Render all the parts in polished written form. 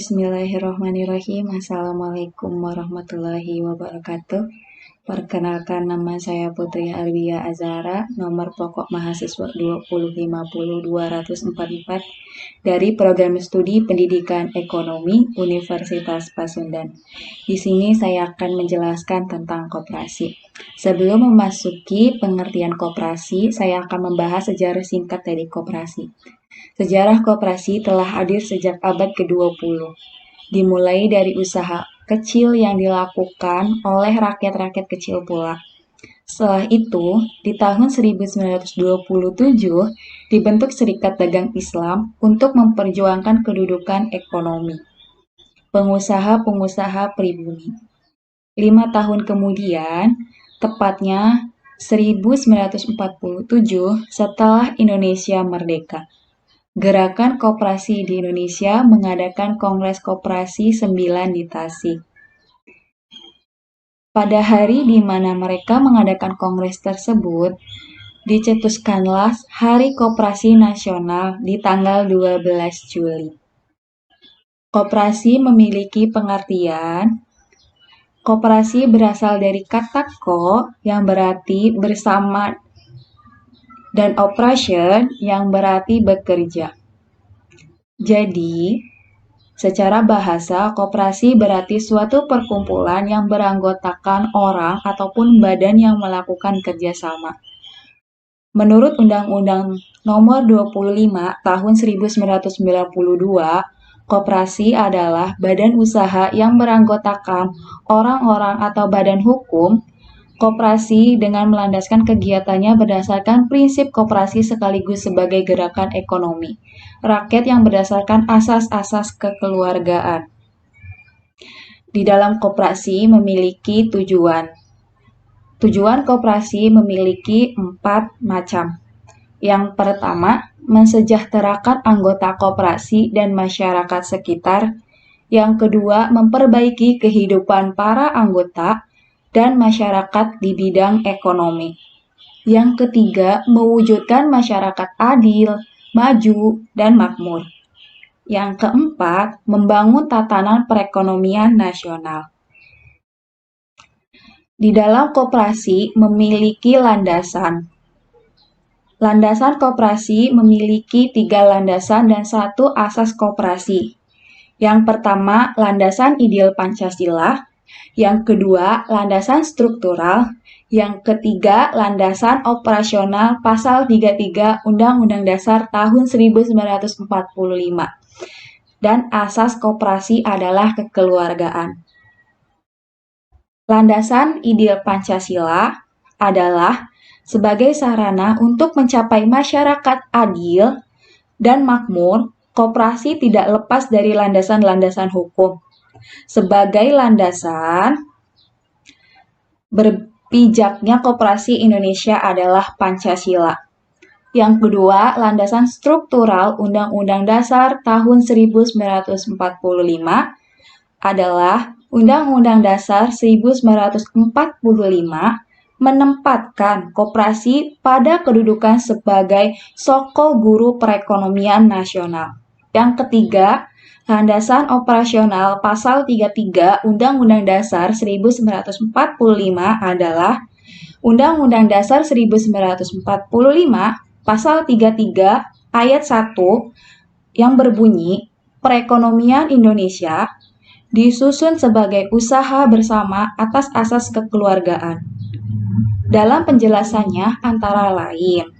Bismillahirrahmanirrahim. Assalamualaikum warahmatullahi wabarakatuh. Perkenalkan, nama saya Putri Arwia Azhara, nomor pokok mahasiswa 2050244 dari Program Studi Pendidikan Ekonomi Universitas Pasundan. Di sini saya akan menjelaskan tentang koperasi. Sebelum memasuki pengertian koperasi, saya akan membahas sejarah singkat dari koperasi. Sejarah koperasi telah hadir sejak abad ke-20, dimulai dari usaha kecil yang dilakukan oleh rakyat-rakyat kecil pula. Setelah itu, di tahun 1927, dibentuk Serikat Dagang Islam untuk memperjuangkan kedudukan ekonomi pengusaha-pengusaha pribumi. 5 tahun kemudian, tepatnya 1947, setelah Indonesia merdeka, Gerakan Koperasi di Indonesia mengadakan Kongres Koperasi 9 di Tasik. Pada hari di mana mereka mengadakan kongres tersebut, dicetuskanlah Hari Koperasi Nasional di tanggal 12 Juli. Koperasi memiliki pengertian. Koperasi berasal dari kata ko yang berarti bersama dan operation yang berarti bekerja. Jadi, secara bahasa, koperasi berarti suatu perkumpulan yang beranggotakan orang ataupun badan yang melakukan kerjasama. Menurut Undang-Undang Nomor 25 Tahun 1992, koperasi adalah badan usaha yang beranggotakan orang-orang atau badan hukum. Koperasi dengan melandaskan kegiatannya berdasarkan prinsip koperasi sekaligus sebagai gerakan ekonomi rakyat yang berdasarkan asas-asas kekeluargaan. Di dalam koperasi memiliki tujuan. Tujuan koperasi memiliki 4 macam. Yang pertama, mensejahterakan anggota koperasi dan masyarakat sekitar. Yang kedua, memperbaiki kehidupan para anggota dan masyarakat di bidang ekonomi. Yang ketiga, mewujudkan masyarakat adil, maju, dan makmur. Yang keempat, membangun tatanan perekonomian nasional. Di dalam koperasi memiliki landasan. Landasan koperasi memiliki 3 landasan dan 1 asas koperasi. Yang pertama, landasan ideal Pancasila. Yang kedua, landasan struktural. Yang ketiga, landasan operasional pasal 33 Undang-Undang Dasar tahun 1945. Dan asas koperasi adalah kekeluargaan. Landasan ideal Pancasila adalah sebagai sarana untuk mencapai masyarakat adil dan makmur, koperasi tidak lepas dari landasan-landasan hukum. Sebagai landasan, berpijaknya koperasi Indonesia adalah Pancasila. Yang kedua, landasan struktural Undang-Undang Dasar tahun 1945 adalah Undang-Undang Dasar 1945 menempatkan koperasi pada kedudukan sebagai soko guru perekonomian nasional. Yang ketiga, landasan operasional pasal 33 Undang-Undang Dasar 1945 adalah Undang-Undang Dasar 1945 pasal 33 ayat 1 yang berbunyi, perekonomian Indonesia disusun sebagai usaha bersama atas asas kekeluargaan. Dalam penjelasannya antara lain,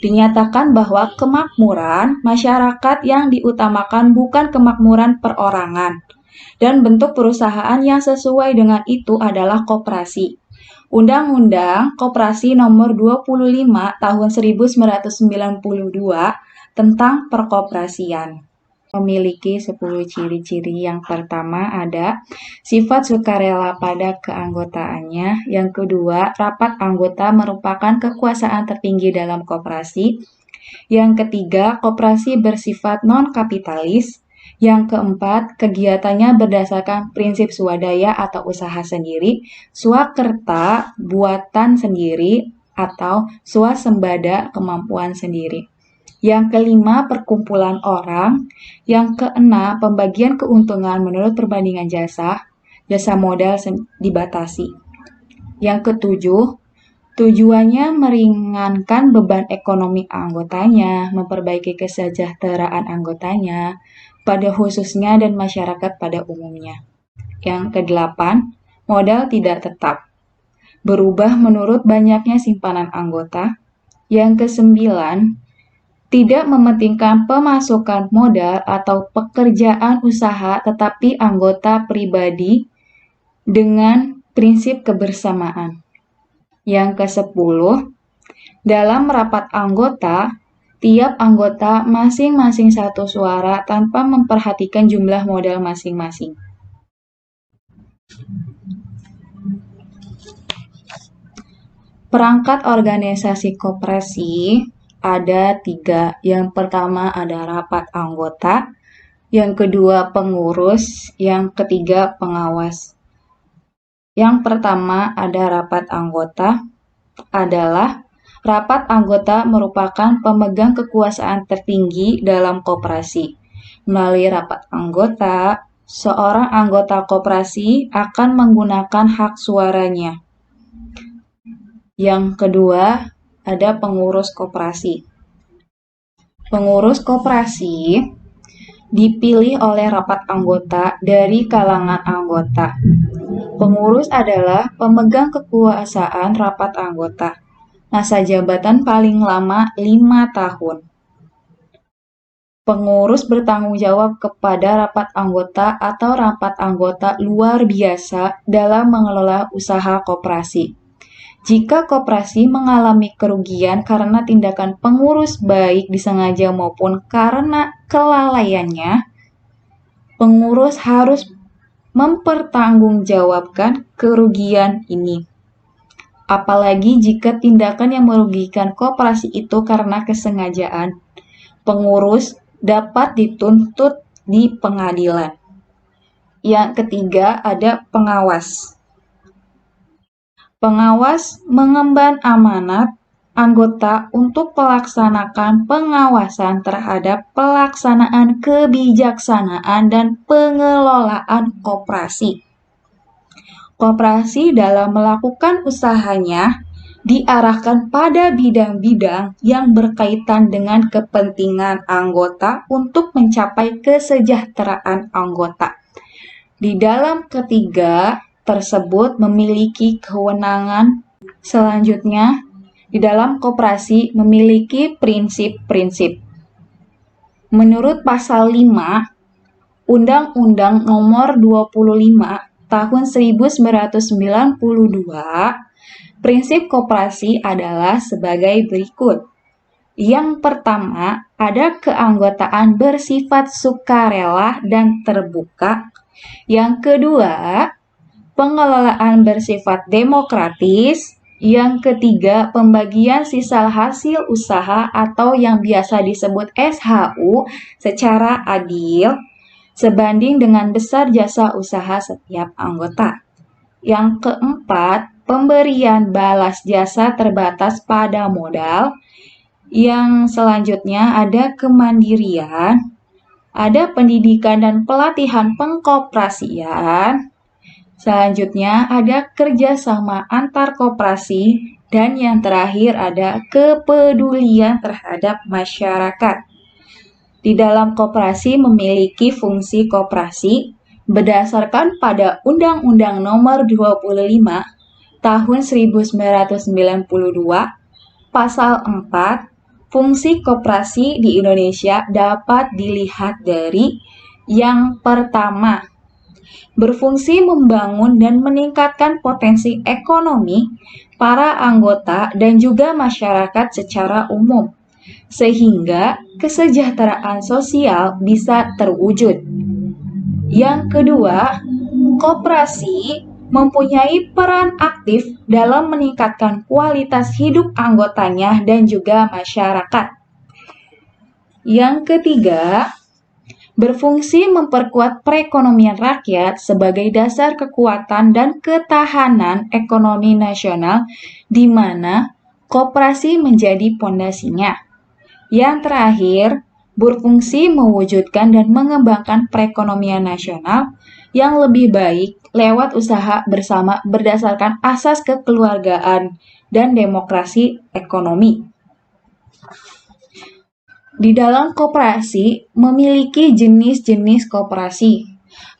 dinyatakan bahwa kemakmuran masyarakat yang diutamakan bukan kemakmuran perorangan, dan bentuk perusahaan yang sesuai dengan itu adalah koperasi. Undang-Undang Koperasi Nomor 25 Tahun 1992 tentang perkoperasian memiliki 10 ciri-ciri. Yang pertama ada sifat sukarela pada keanggotaannya. Yang kedua, rapat anggota merupakan kekuasaan tertinggi dalam koperasi. Yang ketiga, koperasi bersifat non-kapitalis. Yang keempat, kegiatannya berdasarkan prinsip swadaya atau usaha sendiri, swakerta buatan sendiri, atau swasembada kemampuan sendiri. Yang kelima, perkumpulan orang. Yang keenam, pembagian keuntungan menurut perbandingan jasa. Jasa modal dibatasi. Yang ketujuh, tujuannya meringankan beban ekonomi anggotanya, memperbaiki kesejahteraan anggotanya, pada khususnya dan masyarakat pada umumnya. Yang kedelapan, modal tidak tetap, berubah menurut banyaknya simpanan anggota. Yang kesembilan, tidak mementingkan pemasukan modal atau pekerjaan usaha tetapi anggota pribadi dengan prinsip kebersamaan. Yang ke-10, dalam rapat anggota, tiap anggota masing-masing satu suara tanpa memperhatikan jumlah modal masing-masing. Perangkat organisasi koperasi ada 3. Yang pertama ada rapat anggota, yang kedua pengurus, yang ketiga pengawas. Yang pertama ada rapat anggota adalah rapat anggota merupakan pemegang kekuasaan tertinggi dalam koperasi. Melalui rapat anggota, seorang anggota koperasi akan menggunakan hak suaranya. Yang kedua, ada pengurus koperasi. Pengurus koperasi dipilih oleh rapat anggota dari kalangan anggota. Pengurus adalah pemegang kekuasaan rapat anggota. Masa jabatan paling lama 5 tahun. Pengurus bertanggung jawab kepada rapat anggota atau rapat anggota luar biasa dalam mengelola usaha koperasi. Jika koperasi mengalami kerugian karena tindakan pengurus baik disengaja maupun karena kelalaiannya, pengurus harus mempertanggungjawabkan kerugian ini. Apalagi jika tindakan yang merugikan koperasi itu karena kesengajaan, pengurus dapat dituntut di pengadilan. Yang ketiga ada pengawas. Pengawas mengemban amanat anggota untuk melaksanakan pengawasan terhadap pelaksanaan kebijaksanaan dan pengelolaan koperasi. Koperasi dalam melakukan usahanya diarahkan pada bidang-bidang yang berkaitan dengan kepentingan anggota untuk mencapai kesejahteraan anggota. Di dalam ketiga tersebut memiliki kewenangan. Selanjutnya, di dalam koperasi memiliki prinsip-prinsip. Menurut pasal 5 Undang-Undang Nomor 25 Tahun 1992, prinsip koperasi adalah sebagai berikut. Yang pertama, ada keanggotaan bersifat sukarela dan terbuka. Yang kedua, pengelolaan bersifat demokratis. Yang ketiga, pembagian sisa hasil usaha atau yang biasa disebut SHU secara adil sebanding dengan besar jasa usaha setiap anggota. Yang keempat, pemberian balas jasa terbatas pada modal. Yang selanjutnya ada kemandirian, ada pendidikan dan pelatihan pengkoperasian. Selanjutnya ada kerjasama antar koperasi, dan yang terakhir ada kepedulian terhadap masyarakat. Di dalam koperasi memiliki fungsi koperasi berdasarkan pada Undang-Undang Nomor 25 Tahun 1992, Pasal 4, fungsi koperasi di Indonesia dapat dilihat dari yang pertama, berfungsi membangun dan meningkatkan potensi ekonomi para anggota dan juga masyarakat secara umum, sehingga kesejahteraan sosial bisa terwujud. Yang kedua, koperasi mempunyai peran aktif dalam meningkatkan kualitas hidup anggotanya dan juga masyarakat. Yang ketiga, berfungsi memperkuat perekonomian rakyat sebagai dasar kekuatan dan ketahanan ekonomi nasional, di mana koperasi menjadi pondasinya. Yang terakhir, berfungsi mewujudkan dan mengembangkan perekonomian nasional yang lebih baik lewat usaha bersama berdasarkan asas kekeluargaan dan demokrasi ekonomi. Di dalam koperasi memiliki jenis-jenis koperasi.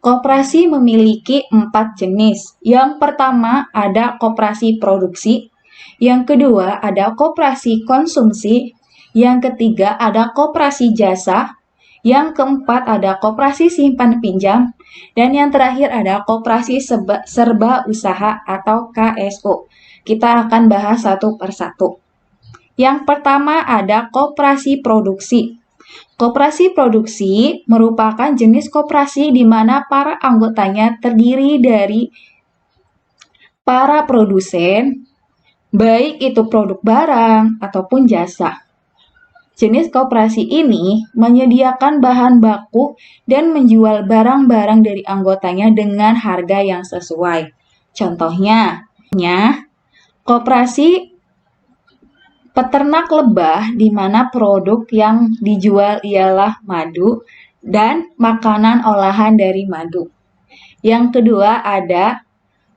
Koperasi memiliki 4 jenis. Yang pertama ada koperasi produksi, yang kedua ada koperasi konsumsi, yang ketiga ada koperasi jasa, yang keempat ada koperasi simpan pinjam, dan yang terakhir ada koperasi serba usaha atau KSU. Kita akan bahas satu persatu. Yang pertama ada koperasi produksi. Koperasi produksi merupakan jenis koperasi di mana para anggotanya terdiri dari para produsen, baik itu produk barang ataupun jasa. Jenis koperasi ini menyediakan bahan baku dan menjual barang-barang dari anggotanya dengan harga yang sesuai. Contohnya, koperasi peternak lebah di mana produk yang dijual ialah madu dan makanan olahan dari madu. Yang kedua ada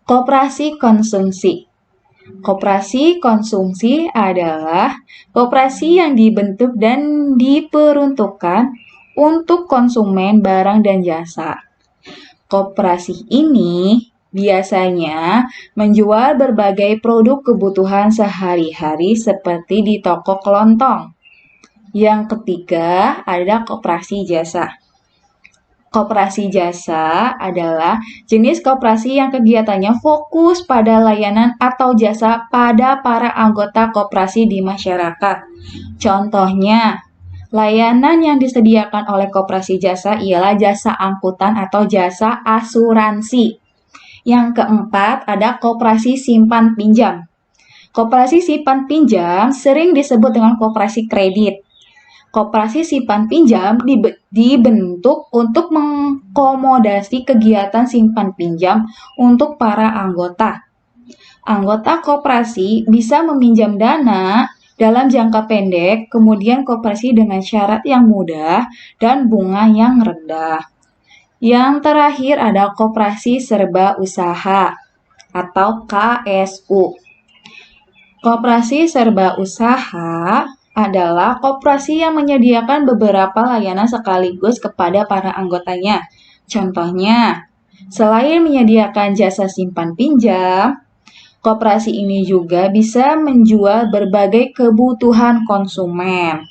koperasi konsumsi. Koperasi konsumsi adalah koperasi yang dibentuk dan diperuntukkan untuk konsumen barang dan jasa. Koperasi ini biasanya menjual berbagai produk kebutuhan sehari-hari seperti di toko kelontong. Yang ketiga ada koperasi jasa. Koperasi jasa adalah jenis koperasi yang kegiatannya fokus pada layanan atau jasa pada para anggota koperasi di masyarakat. Contohnya, layanan yang disediakan oleh koperasi jasa ialah jasa angkutan atau jasa asuransi. Yang keempat, ada koperasi simpan pinjam. Koperasi simpan pinjam sering disebut dengan koperasi kredit. Koperasi simpan pinjam dibentuk untuk mengakomodasi kegiatan simpan pinjam untuk para anggota. Anggota koperasi bisa meminjam dana dalam jangka pendek, kemudian koperasi dengan syarat yang mudah dan bunga yang rendah. Yang terakhir ada koperasi serba usaha atau KSU. Koperasi serba usaha adalah koperasi yang menyediakan beberapa layanan sekaligus kepada para anggotanya. Contohnya, selain menyediakan jasa simpan pinjam, koperasi ini juga bisa menjual berbagai kebutuhan konsumen.